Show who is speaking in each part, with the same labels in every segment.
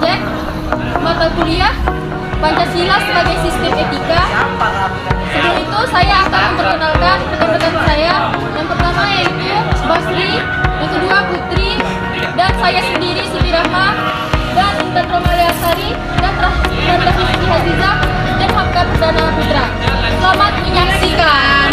Speaker 1: subjek mata kuliah Pancasila sebagai sistem etika. Sebelum itu saya akan memperkenalkan rekan-rekan saya. Yang pertama yaitu Basri, yang kedua Putri, dan saya sendiri Siti Rahma, dan Intan Romalia Sari, dan terakhir Siti Hazizah, dan Hamka Perdana Putra. Selamat menyaksikan.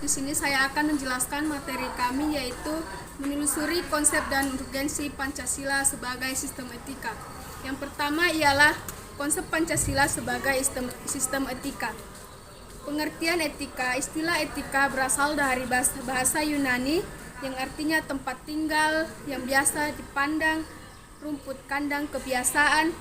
Speaker 2: Di sini saya akan menjelaskan materi kami, yaitu menelusuri konsep dan urgensi Pancasila sebagai sistem etika. Yang pertama ialah konsep Pancasila sebagai sistem etika. Pengertian etika, istilah etika berasal dari bahasa Yunani yang artinya tempat tinggal yang biasa dipandang, rumput kandang kebiasaan,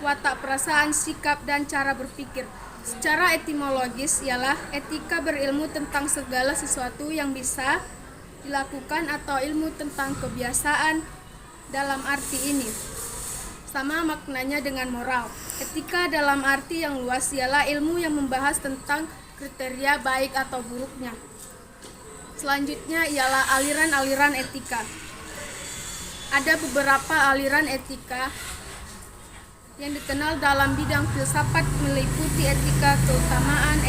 Speaker 2: watak perasaan, sikap, dan cara berpikir. Secara etimologis ialah etika berilmu tentang segala sesuatu yang bisa dilakukan atau ilmu tentang kebiasaan. Dalam arti ini sama maknanya dengan moral. Etika dalam arti yang luas ialah ilmu yang membahas tentang kriteria baik atau buruknya. Selanjutnya ialah aliran-aliran etika. Ada beberapa aliran etika yang dikenal dalam bidang filsafat, meliputi etika keutamaan,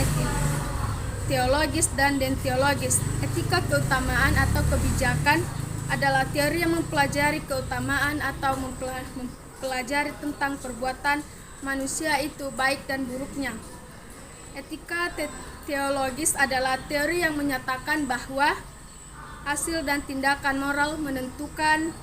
Speaker 2: teologis, dan deontologis. Etika keutamaan atau kebijakan adalah teori yang mempelajari keutamaan atau mempelajari tentang perbuatan manusia itu baik dan buruknya. Etika teologis adalah teori yang menyatakan bahwa hasil dan tindakan moral menentukan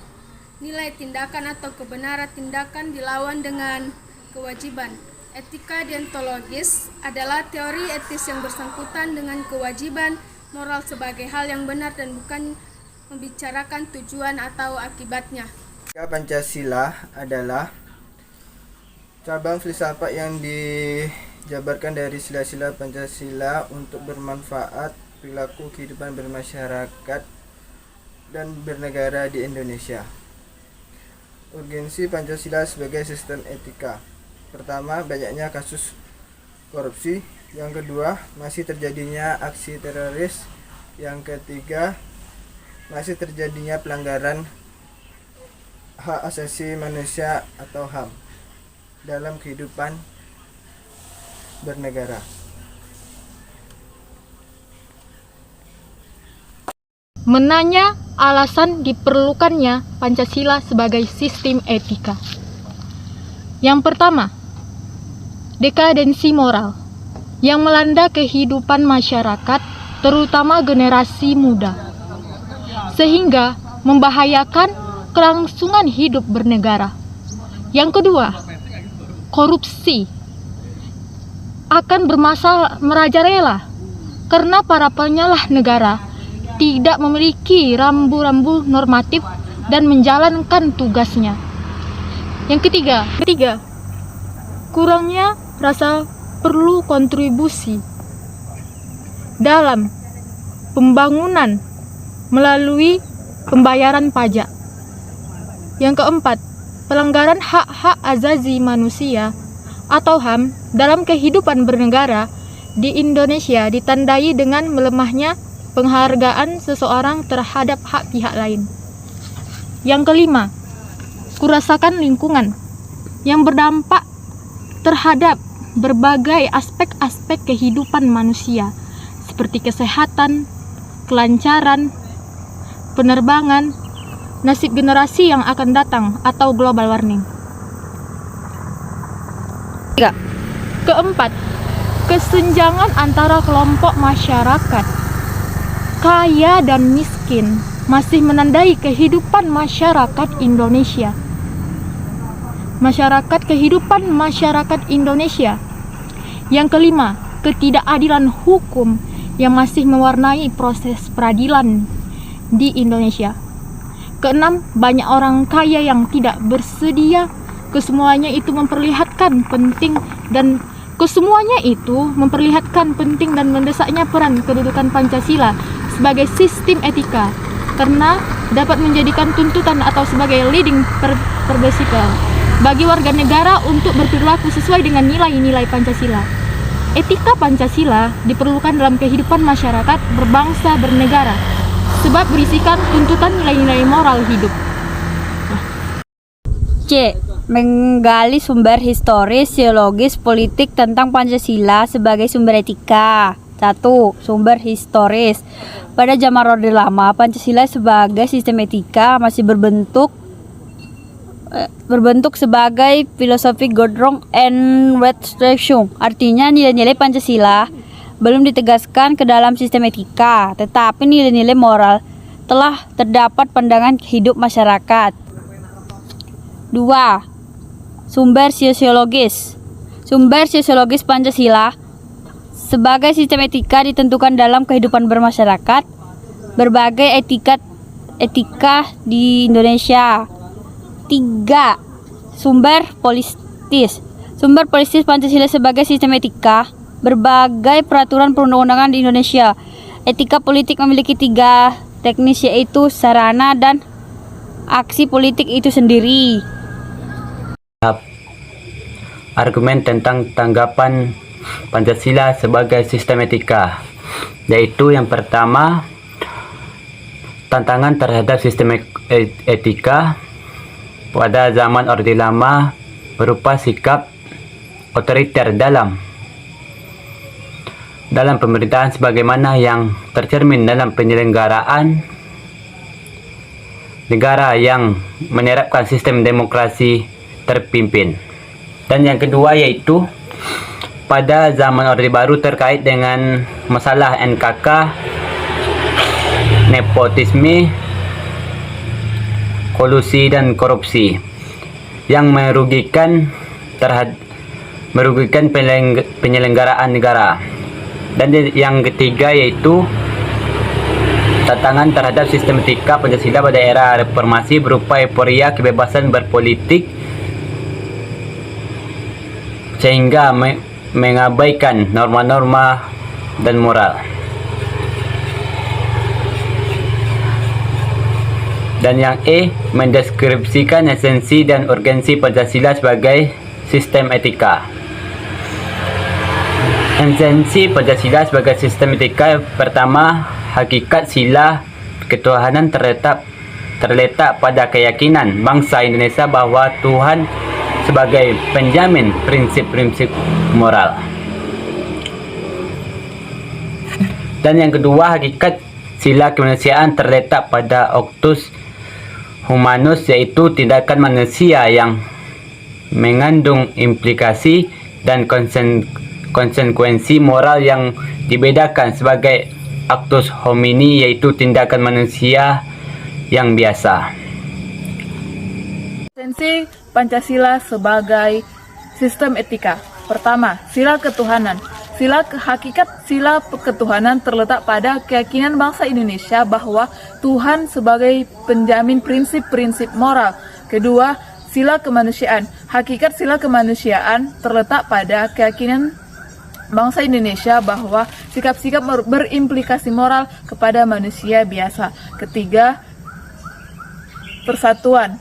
Speaker 2: nilai tindakan atau kebenaran tindakan dilawan dengan kewajiban. Etika deontologis adalah teori etis yang bersangkutan dengan kewajiban moral sebagai hal yang benar dan bukan membicarakan tujuan atau akibatnya.
Speaker 3: Pancasila adalah cabang filsafat yang dijabarkan dari sila-sila Pancasila untuk bermanfaat perilaku kehidupan bermasyarakat dan bernegara di Indonesia. Urgensi Pancasila sebagai sistem etika. Pertama, banyaknya kasus korupsi. Yang kedua, masih terjadinya aksi teroris. Yang ketiga, masih terjadinya pelanggaran hak asasi manusia atau HAM dalam kehidupan bernegara.
Speaker 1: Menanya alasan diperlukannya Pancasila sebagai sistem etika. Yang pertama, dekadensi moral yang melanda kehidupan masyarakat, terutama generasi muda, sehingga membahayakan kelangsungan hidup bernegara. Yang kedua, korupsi akan bermasalah merajalela karena para penyelenggara negara tidak memiliki rambu-rambu normatif dan menjalankan tugasnya. Yang ketiga, kurangnya rasa perlu kontribusi dalam pembangunan melalui pembayaran pajak. Yang keempat, pelanggaran hak-hak asasi manusia atau HAM dalam kehidupan bernegara di Indonesia ditandai dengan melemahnya penghargaan seseorang terhadap hak pihak lain. Yang kelima, kerusakan lingkungan yang berdampak terhadap berbagai aspek-aspek kehidupan manusia seperti kesehatan, kelancaran, penerbangan, nasib generasi yang akan datang atau global warming. Keempat, kesenjangan antara kelompok masyarakat kaya dan miskin masih menandai kehidupan masyarakat Indonesia. Kehidupan masyarakat Indonesia. Yang kelima, ketidakadilan hukum yang masih mewarnai proses peradilan di Indonesia. Keenam, banyak orang kaya yang tidak bersedia. Kesemuanya itu memperlihatkan penting dan mendesaknya peran kedudukan Pancasila sebagai sistem etika karena dapat menjadikan tuntutan atau sebagai leading principle bagi warga negara untuk berperilaku sesuai dengan nilai-nilai Pancasila. Etika Pancasila diperlukan dalam kehidupan masyarakat berbangsa bernegara, sebab berisikan tuntutan nilai-nilai moral hidup.
Speaker 4: C. Menggali sumber historis, sosiologis, politik tentang Pancasila sebagai sumber etika. 1. Sumber historis. Pada zaman Orde Lama, Pancasila sebagai sistem etika masih berbentuk sebagai filosofi Godrong and Wetstreachung. Artinya nilai-nilai Pancasila belum ditegaskan ke dalam sistem etika, tetapi nilai-nilai moral telah terdapat pandangan hidup masyarakat. 2. Sumber sosiologis. Sumber sosiologis Pancasila sebagai sistem etika ditentukan dalam kehidupan bermasyarakat, berbagai etika di Indonesia. 3. Sumber politis. Sumber politis Pancasila sebagai sistem etika, berbagai peraturan perundang-undangan di Indonesia. Etika politik memiliki 3 teknis, yaitu sarana dan aksi politik itu sendiri.
Speaker 5: Argumen tentang tanggapan Pancasila sebagai sistem etika, yaitu yang pertama, tantangan terhadap sistem etika pada zaman Orde Lama berupa sikap otoriter dalam pemerintahan sebagaimana yang tercermin dalam penyelenggaraan negara yang menerapkan sistem demokrasi terpimpin. Dan yang kedua yaitu pada zaman Orde Baru terkait dengan masalah NKK, nepotisme, kolusi dan korupsi yang merugikan penyelenggaraan negara. Dan yang ketiga yaitu tantangan terhadap sistem etika Pancasila pada era reformasi berupa euforia kebebasan berpolitik sehingga mengabaikan norma-norma dan moral. Dan yang E, mendeskripsikan esensi dan urgensi Pancasila sebagai sistem etika. Esensi Pancasila sebagai sistem etika: pertama, hakikat sila ketuhanan terletak pada keyakinan bangsa Indonesia bahwa Tuhan sebagai penjamin prinsip-prinsip moral. Dan yang kedua, hakikat sila kemanusiaan terletak pada actus humanus, yaitu tindakan manusia yang mengandung implikasi dan konsekuensi moral yang dibedakan sebagai actus homini, yaitu tindakan manusia yang biasa.
Speaker 6: Esensi Pancasila sebagai sistem etika. Pertama, sila ketuhanan. Hakikat sila ketuhanan terletak pada keyakinan bangsa Indonesia bahwa Tuhan sebagai penjamin prinsip-prinsip moral. Kedua, sila kemanusiaan. Hakikat sila kemanusiaan terletak pada keyakinan bangsa Indonesia bahwa sikap-sikap berimplikasi moral kepada manusia biasa. Ketiga, persatuan.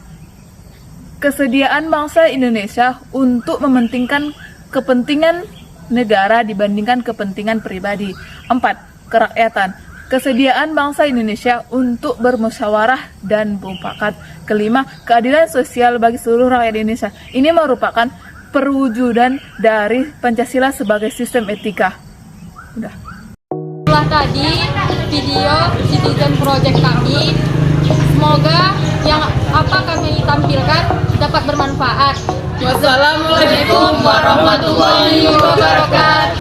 Speaker 6: Kesediaan bangsa Indonesia untuk mementingkan kepentingan negara dibandingkan kepentingan pribadi. 4. Kerakyatan. Kesediaan bangsa Indonesia untuk bermusyawarah dan bermufakat. Kelima, keadilan sosial bagi seluruh rakyat Indonesia. Ini merupakan perwujudan dari Pancasila sebagai sistem etika. Udah.
Speaker 1: Setelah tadi video Citizen Project kami, semoga yang kami tampilkan dapat bermanfaat. Wassalamualaikum warahmatullahi wabarakatuh.